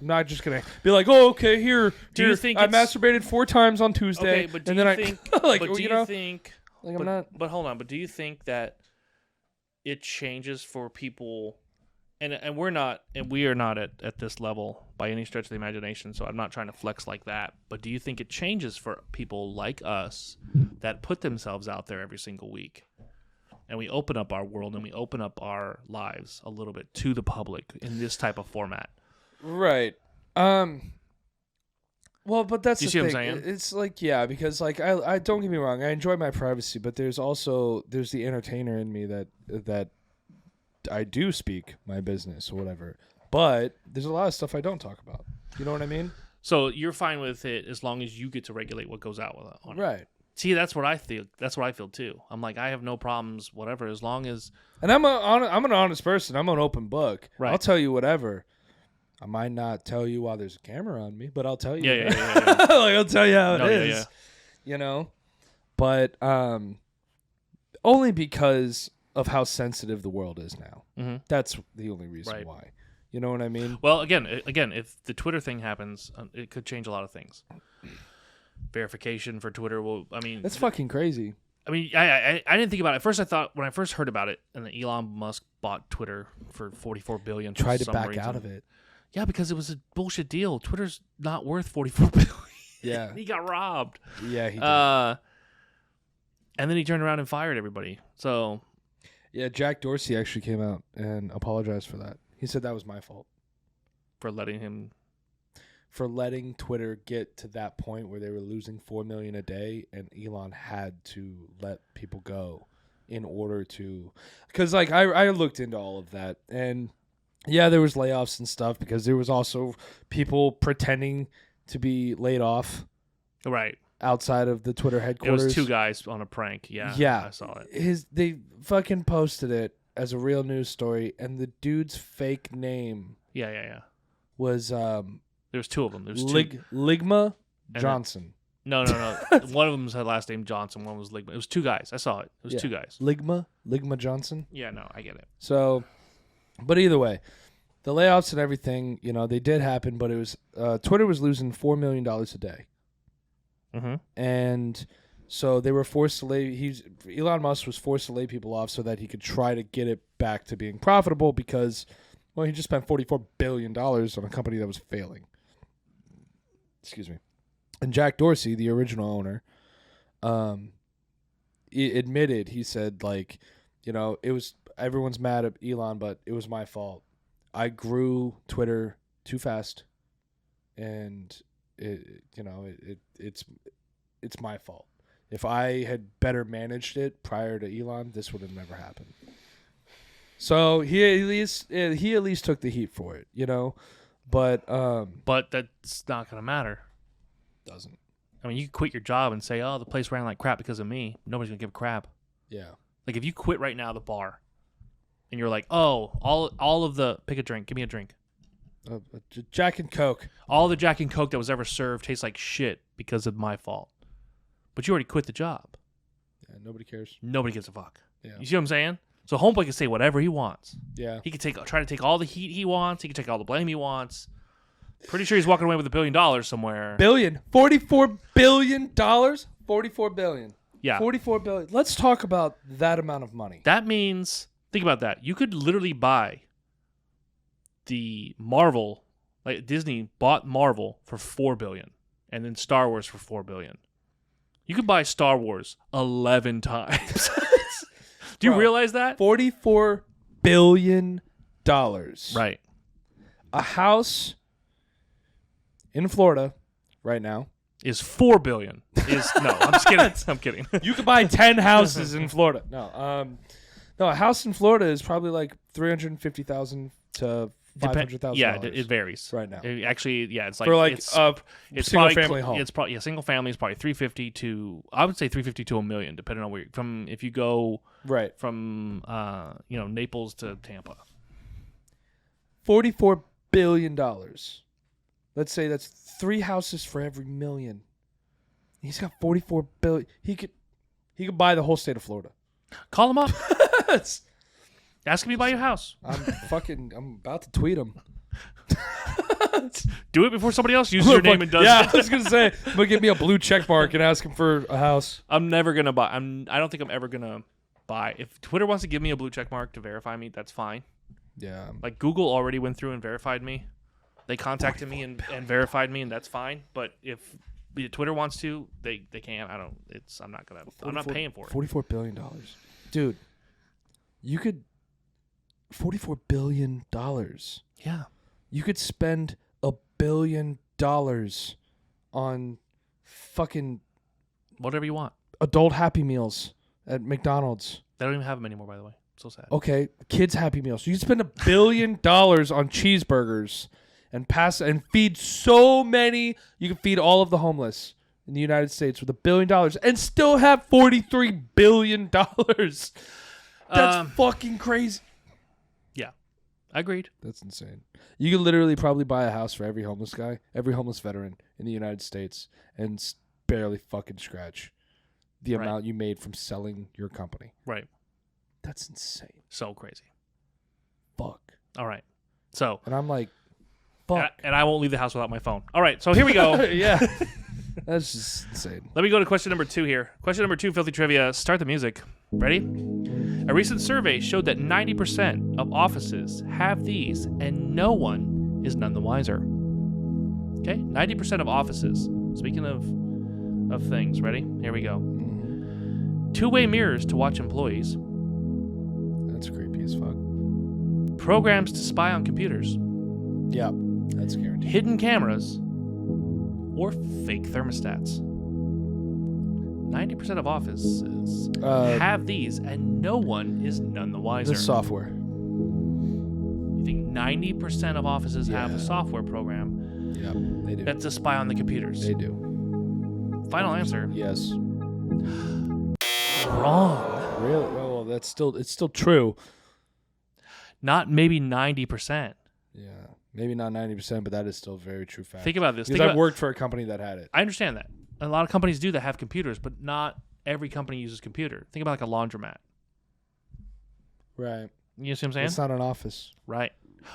not just gonna be like, oh, okay, here. Do you think I masturbated 4 times on Tuesday? Okay, but do you think? Like, but do you think? Like, I'm not. But hold on. But do you think that it changes for people? And we are not at this level by any stretch of the imagination. So I'm not trying to flex like that. But do you think it changes for people like us that put themselves out there every single week, and we open up our world and we open up our lives a little bit to the public in this type of format? Right. Well, but that's you the see thing. What I'm saying? It's like, yeah, because like I don't get me wrong, I enjoy my privacy, but there's the entertainer in me that I do speak my business or whatever. But there's a lot of stuff I don't talk about. You know what I mean? So you're fine with it as long as you get to regulate what goes out with it. Right. See, that's what I feel. That's what I feel too. I'm like, I have no problems, whatever, as long as. And I'm an honest person. I'm an open book. Right. I'll tell you whatever. I might not tell you while there's a camera on me, but I'll tell you. Yeah. Like, I'll tell you how it is. Yeah. You know, but only because of how sensitive the world is now. Mm-hmm. That's the only reason why. You know what I mean? Well, again, if the Twitter thing happens, it could change a lot of things. Verification for Twitter will. I mean, that's fucking crazy. I mean, I didn't think about it. At first, I thought when I first heard about it, and then Elon Musk bought Twitter for $44 billion. Tried to back out of it. Yeah, because it was a bullshit deal. Twitter's not worth $44 billion. Yeah, he got robbed. Yeah, he did. And then he turned around and fired everybody. So, yeah, Jack Dorsey actually came out and apologized for that. He said that was my fault for letting Twitter get to that point where they were losing $4 million a day, and Elon had to let people go in order to, because like I looked into all of that, and yeah, there was layoffs and stuff because there was also people pretending to be laid off, right, outside of the Twitter headquarters. It was two guys on a prank. Yeah, I saw it. They fucking posted it as a real news story, and the dude's fake name, was There's two of them. There's Ligma Johnson. No. One of them had last name Johnson. One was Ligma. It was two guys. I saw it. It was two guys. Ligma Johnson. Yeah, no, I get it. So, but either way, the layoffs and everything, they did happen. But it was Twitter was losing $4 million a day, and so they were forced to lay. Elon Musk was forced to lay people off so that he could try to get it back to being profitable because, well, he just spent $44 billion on a company that was failing. Excuse me. And Jack Dorsey, the original owner, admitted, he said, like, it was, everyone's mad at Elon, but it was my fault. I grew Twitter too fast, and it's my fault. If I had better managed it prior to Elon, this would have never happened. So he at least took the heat for it, But that's not gonna matter. Doesn't. I mean, you could quit your job and say, "Oh, the place ran like crap because of me." Nobody's gonna give a crap. Yeah. Like if you quit right now, the bar, and you're like, "Oh, all of the pick a drink, give me a drink." Jack and Coke. All the Jack and Coke that was ever served tastes like shit because of my fault. But you already quit the job. Yeah, nobody cares. Nobody gives a fuck. Yeah. You see what I'm saying? So Homeboy can say whatever he wants. Yeah. He can try to take all the heat he wants. He can take all the blame he wants. Pretty sure he's walking away with $1 billion somewhere. $44 billion? $44 billion. Yeah. $44 billion. Let's talk about that amount of money. That means, think about that. You could literally buy the Marvel, like Disney bought Marvel for $4 billion, and then Star Wars for $4 billion. You could buy Star Wars 11 times. Do you realize that? $44 billion. Right. A house in Florida right now is $4 billion. No, I'm just kidding. I'm kidding. You could buy 10 houses in Florida. No, a house in Florida is probably like $350,000 to $500,000. Yeah, it varies right now. It's like for like it's single family home. It's probably single family is probably $350,000 to, I would say, $350,000 to $1 million, depending on where if you go from Naples to Tampa. $44 billion. Let's say that's 3 houses for every $1 million. He's got $44 billion. He could buy the whole state of Florida. Call him up. Ask him to buy your house. I'm about to tweet him. Do it before somebody else uses your name and does it. Yeah, I was gonna say, I'm gonna give me a blue check mark and ask him for a house. I'm never gonna buy. I don't think I'm ever gonna buy. If Twitter wants to give me a blue check mark to verify me, that's fine. Yeah. Like Google already went through and verified me. They contacted me and verified me, and that's fine. But if Twitter wants to, they can. I'm not gonna. I'm not paying for it. $44 billion, dude. You could. $44 billion. Yeah. You could spend $1 billion on fucking whatever you want. Adult Happy Meals at McDonald's. They don't even have them anymore, by the way. So sad. Okay, kids Happy Meals. You can spend $1 billion on cheeseburgers and feed so many. You can feed all of the homeless in the United States with $1 billion and still have $43 billion. That's fucking crazy. Yeah, I agreed. That's insane. You could literally probably buy a house for every homeless guy, every homeless veteran in the United States, and barely fucking scratch the amount you made from selling your company. Right. That's insane. So crazy. Fuck. All right. So. And I'm like, fuck. And I won't leave the house without my phone. All right. So here we go. Yeah. That's just insane. Let me go to question number 2 here. Question number 2, Filthy Trivia. Start the music. Ready? A recent survey showed that 90% of offices have these, and no one is none the wiser. Okay? 90% of offices. Speaking of things. Ready? Here we go. Two-way mirrors to watch employees. That's creepy as fuck. Programs to spy on computers. Yeah, that's guaranteed. Hidden cameras. Or fake thermostats. 90% of offices have these, and no one is none the wiser. The software. You think 90% of offices have a software program? Yeah, they do. That's to spy on the computers. They do. Final answer. Yes. Wrong. Really? Well, it's still true. Not maybe 90%. Yeah, maybe not 90%, but that is still a very true fact. Think about this. Because I've worked for a company that had it. I understand that. A lot of companies do that have computers, but not every company uses computer. Think about like a laundromat. Right. You see what I'm saying? It's not an office. Right.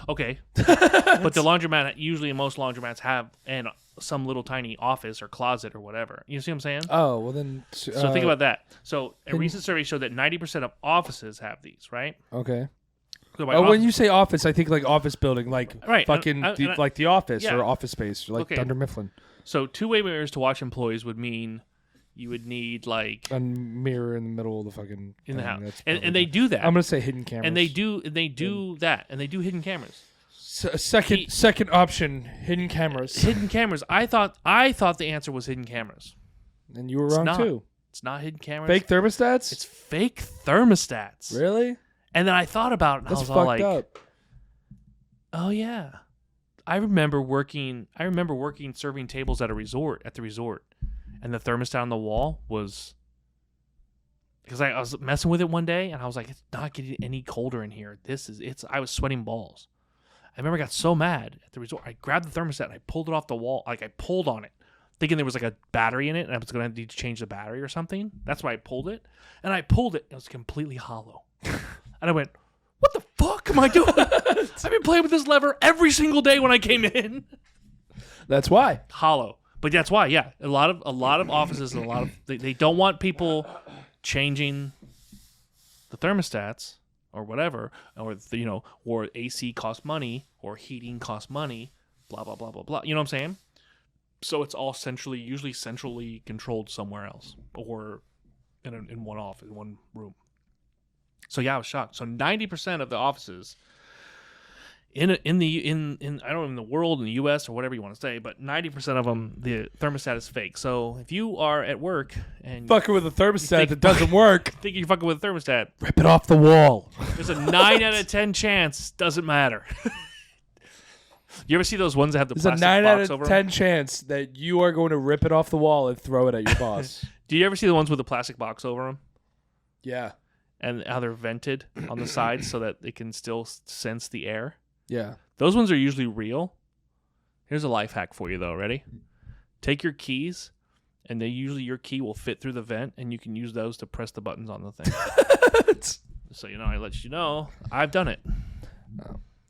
Okay. But the laundromat, usually most laundromats have some little tiny office or closet or whatever. You see what I'm saying? Oh, well then. So think about that. So a recent survey showed that 90% of offices have these, right? Okay. So when you say office, I think like office building, like right. fucking like the office or office space, like okay. Dunder Mifflin. So two-way mirrors to watch employees would mean you would need like a mirror in the middle of the fucking in the house, and they do that. I'm gonna say hidden cameras, and they do that, and they do hidden cameers. Second option, hidden cameras. Hidden cameras. I thought the answer was hidden cameras, and you were wrong too. It's not hidden cameras. Fake thermostats. It's fake thermostats. Really? And then I thought about it, and That's I was fucked all like, up. "Oh yeah." I remember working serving tables at the resort, and the thermostat on the wall was because I was messing with it one day, and I was like, "It's not getting any colder in here. I was sweating balls." I remember I got so mad at the resort. I grabbed the thermostat and I pulled it off the wall. Like I pulled on it, thinking there was like a battery in it, and I was going to need to change the battery or something. That's why I pulled it, and I pulled it. And it was completely hollow, and I went, "What the fuck am I doing? I've been playing with this lever every single day when I came in." That's why. Hollow. But that's why, yeah. A lot of offices and they don't want people changing the thermostats or whatever, or AC costs money or heating costs money, blah blah blah blah blah. You know what I'm saying? So it's all usually centrally controlled somewhere else, or in one office, in one room. So yeah, I was shocked. So 90% of the offices in the world, in the U.S. or whatever you want to say, but 90% of them, the thermostat is fake. So if you are at work and fucking with a thermostat that doesn't work, think you're fucking with a thermostat, rip it off the wall. There's a 9 out of 10 chance. Doesn't matter. You ever see those ones that have the plastic box over them? There's a 9 out of 10 chance that you are going to rip it off the wall and throw it at your boss. Do you ever see the ones with the plastic box over them? Yeah. And how they're vented on the sides so that they can still sense the air? Yeah. Those ones are usually real. Here's a life hack for you, though. Ready? Take your keys, and your key will fit through the vent, and you can use those to press the buttons on the thing. So, I let you know. I've done it.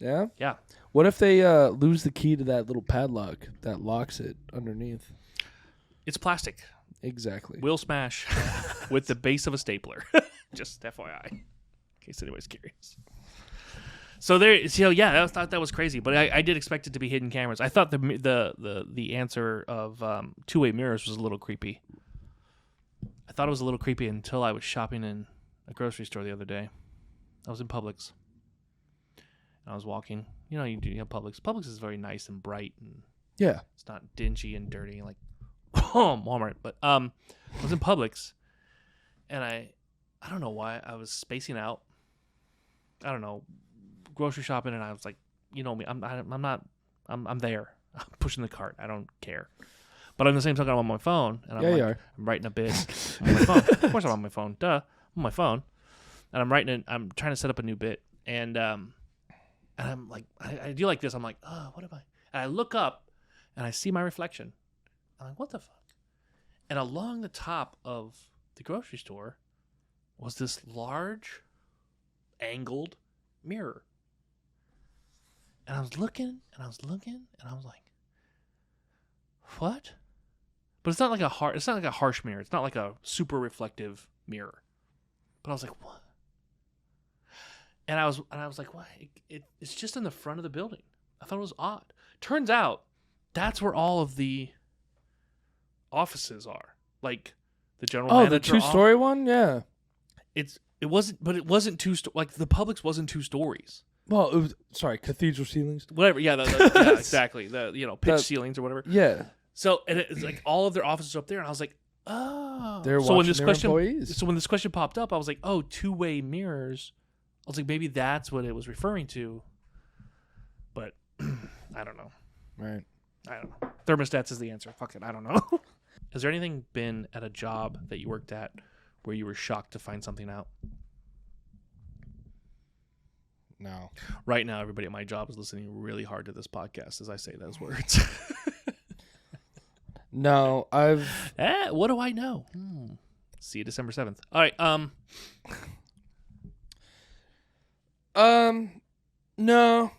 Yeah? Yeah. What if they lose the key to that little padlock that locks it underneath? It's plastic. Exactly. Will smash with the base of a stapler. Just FYI, in case anybody's curious. So I thought that was crazy, but I did expect it to be hidden cameras. I thought the answer of two-way mirrors was a little creepy. I thought it was a little creepy until I was shopping in a grocery store the other day. I was in Publix, and I was walking. You have Publix. Publix is very nice and bright, and yeah, it's not dingy and dirty like Walmart. But I was in Publix, and I don't know why I was spacing out. I don't know. Grocery shopping, and I was like, me, I'm there. I'm pushing the cart. I don't care. But on the same time, I'm on my phone, and I'm writing a bit on my phone. Of course, I'm on my phone. Duh, I'm on my phone, and I'm writing it. I'm trying to set up a new bit, and I'm like, I do like this. I'm like, oh, what am I? And I look up, and I see my reflection. I'm like, what the fuck? And along the top of the grocery store was this large angled mirror. And I was looking, and I was like, what? But it's not like a harsh mirror. It's not like a super reflective mirror. But I was like, what? And I was like, what? It's just in the front of the building. I thought it was odd. Turns out that's where all of the offices are. Like the general manager. Oh, the 2-story one? Yeah. It wasn't like the Publix wasn't 2 stories. Well, it was, cathedral ceilings. Whatever. Yeah, yeah, exactly. The pitch ceilings or whatever. Yeah. So and it's like all of their offices up there, and I was like, oh. They're watching their employees. So when this question popped up, I was like, oh, 2-way mirrors. I was like, maybe that's what it was referring to. But I don't know. Right. I don't know. Thermostats is the answer. Fuck it. I don't know. Has there anything been at a job that you worked at where you were shocked to find something out? No. Right now, everybody at my job is listening really hard to this podcast as I say those words. No, what do I know? See you December 7th. All right. No.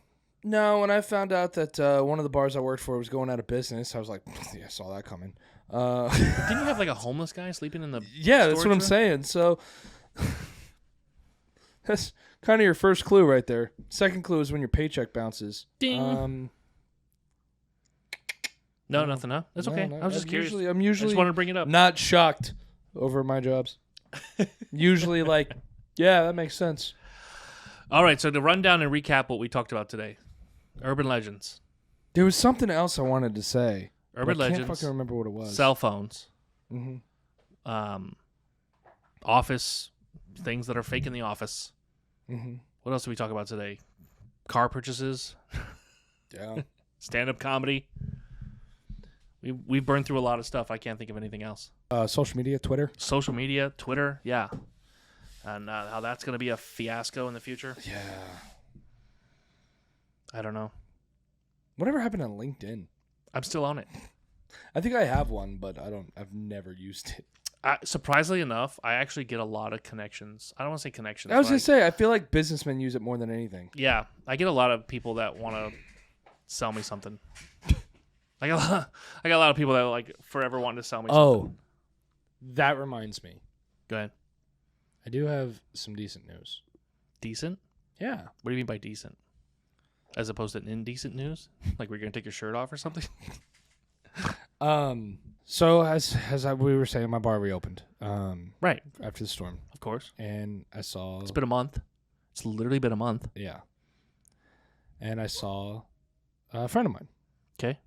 When I found out that one of the bars I worked for was going out of business, I was like, yeah, I saw that coming. Didn't you have like a homeless guy sleeping in the Yeah, that's what I'm saying. So that's kind of your first clue right there. Second clue is when your paycheck bounces. Ding. No, nothing. No, that's okay. I was just curious. I'm usually I just wanted to bring it up. Not shocked over my jobs. Usually, like, yeah, that makes sense. All right, so to run down and recap what we talked about today, urban legends. There was something else I wanted to say. Urban legends. I can't fucking remember what it was. Cell phones. Mm-hmm. Office things that are fake in the office. Mm-hmm. What else did we talk about today? Car purchases. Yeah. Stand-up comedy. We've burned through a lot of stuff. I can't think of anything else. Social media, Twitter. Social media, Twitter, yeah. And how that's going to be a fiasco in the future. Yeah. I don't know. Whatever happened on LinkedIn? I'm still on it. I think I have one, but I've never used it. Surprisingly enough, I actually get a lot of connections. I don't want to say connections. I was going to say, I feel like businessmen use it more than anything. Yeah. I get a lot of people that want to sell me something. I got a lot of people that like forever want to sell me something. Oh, that reminds me. Go ahead. I do have some decent news. Decent? Yeah. What do you mean by decent? As opposed to indecent news? Like we're going to take your shirt off or something? So as we were saying, my bar reopened. Right. After the storm. Of course. And I saw... It's been a month. It's literally been a month. Yeah. And I saw a friend of mine. Okay.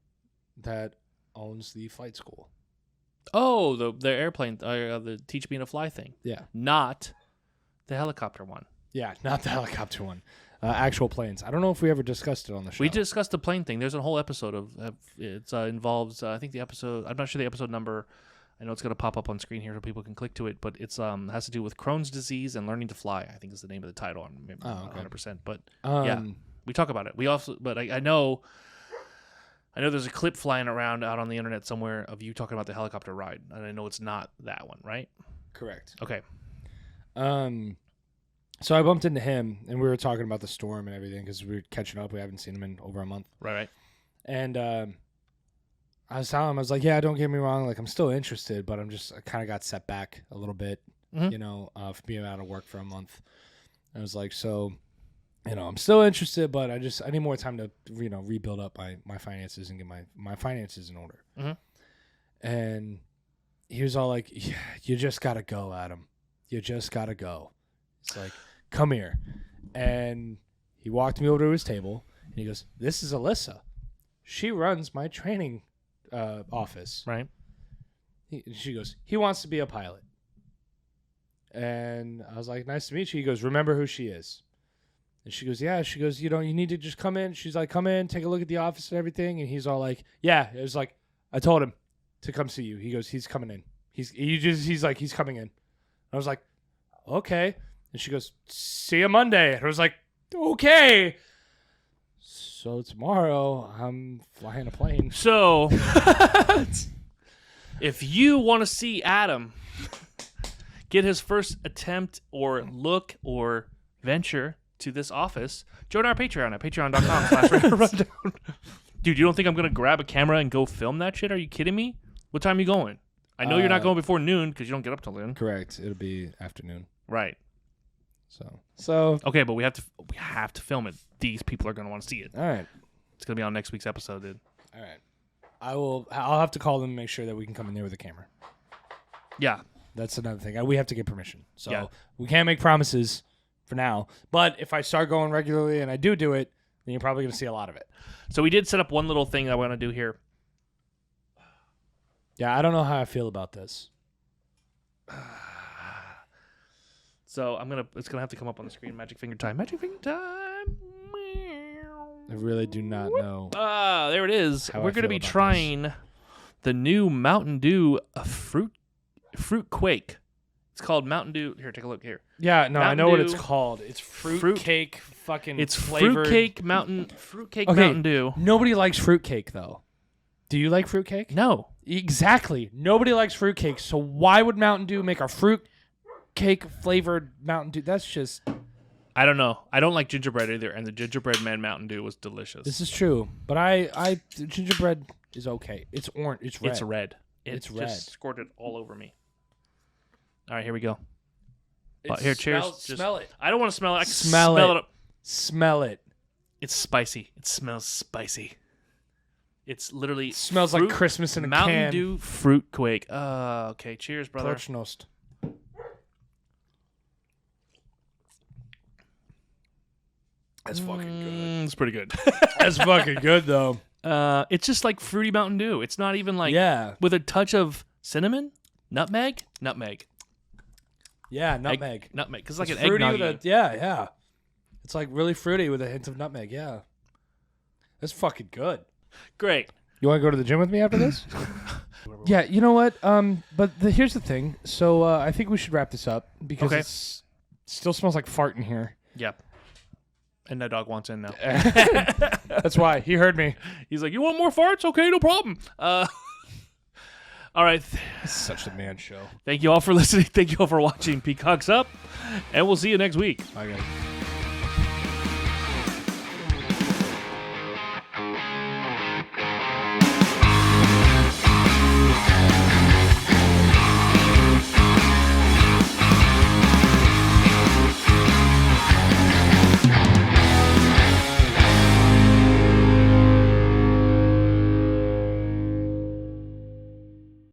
That owns the flight school. Oh, the airplane, the Teach Me to Fly thing. Yeah. Not the helicopter one. Yeah, not the helicopter one. Actual planes. I don't know if we ever discussed it on the show. We discussed the plane thing. There's a whole episode of it involves, I think the episode, I'm not sure the episode number. I know it's going to pop up on screen here so people can click to it, but it's has to do with Crohn's disease and learning to fly, I think is the name of the title. I'm maybe not 100%. But yeah, we talk about it. We also, but I know there's a clip flying around out on the internet somewhere of you talking about the helicopter ride, and I know it's not that one, right? Correct. Okay. So I bumped into him, and we were talking about the storm and everything because we were catching up. We haven't seen him in over a month. Right. And I was telling him, I was like, yeah, don't get me wrong. Like, I'm still interested, but I kind of got set back a little bit, for being out of work for a month. I was like, so, I'm still interested, but I need more time to, rebuild up my finances and get my finances in order. Mm-hmm. And he was all like, yeah, you just got to go, Adam. You just got to go. It's like, come here. And he walked me over to his table, and he goes, this is Alyssa. She runs my training office. Right. She goes, he wants to be a pilot. And I was like, nice to meet you. He goes, remember who she is? And she goes, yeah. She goes, you need to just come in. She's like, come in, take a look at the office and everything. And he's all like, yeah. It was like, I told him to come see you. He goes, he's coming in. He's like, he's coming in. I was like, okay. And she goes, see you Monday. And I was like, okay. So tomorrow I'm flying a plane. So if you want to see Adam get his first attempt or look or venture to this office, join our Patreon at patreon.com/rundown. Dude, you don't think I'm going to grab a camera and go film that shit? Are you kidding me? What time are you going? I know you're not going before noon because you don't get up till then. Correct. It'll be afternoon. Right. So okay, but we have to film it. These people are going to want to see it. All right. It's going to be on next week's episode, dude. All right. I'll have to call them and make sure that we can come in there with a camera. Yeah. That's another thing. We have to get permission. So Yeah. we can't make promises for now. But if I start going regularly and I do it, then you're probably going to see a lot of it. So we did set up one little thing I want to do here. Yeah, I don't know how I feel about this. So it's gonna have to come up on the screen. Magic finger time. Magic finger time. I really do not know. There it is. How We're I gonna feel be about trying the new Mountain Dew Fruit Quake. It's called Mountain Dew. Here, take a look here. Yeah, no, I Mountain know what it's Dew called. It's fruit cake fucking It's flavored. fruitcake Mountain Dew. Nobody likes fruitcake though. Do you like fruitcake? No. Exactly. Nobody likes fruitcake. So why would Mountain Dew make a fruit cake flavored Mountain Dew? That's just. I don't know. I don't like gingerbread either, and the gingerbread man Mountain Dew was delicious. This is true, but I gingerbread is okay. It's orange. It's red. It's red. It's just red. squirted all over me. All right, here we go. It's Here, cheers. Smell it. I don't want to smell it. I can Smell smell it. it. Smell it. It's spicy. It smells spicy. It's literally It smells like Christmas in a Mountain can. Dew Fruit Quake. Okay. Cheers, brother. Prochnost. That's fucking good. It's pretty good. That's fucking good though. It's just like fruity Mountain Dew. It's not even like Yeah. with a touch of cinnamon, nutmeg. Yeah, nutmeg. Nutmeg. Because it's like It's an fruity eggnog. with yeah. It's like really fruity with a hint of nutmeg. Yeah. That's fucking good. Great. You want to go to the gym with me after this? Yeah, you know what? Here's the thing. So I think we should wrap this up because Okay. it still smells like fart in here. Yep. And that dog wants in now. That's why he heard me. He's like, "You want more farts? Okay, no problem." All right. It's such a man show. Thank you all for listening. Thank you all for watching. Peacocks up, and we'll see you next week. Bye, guys.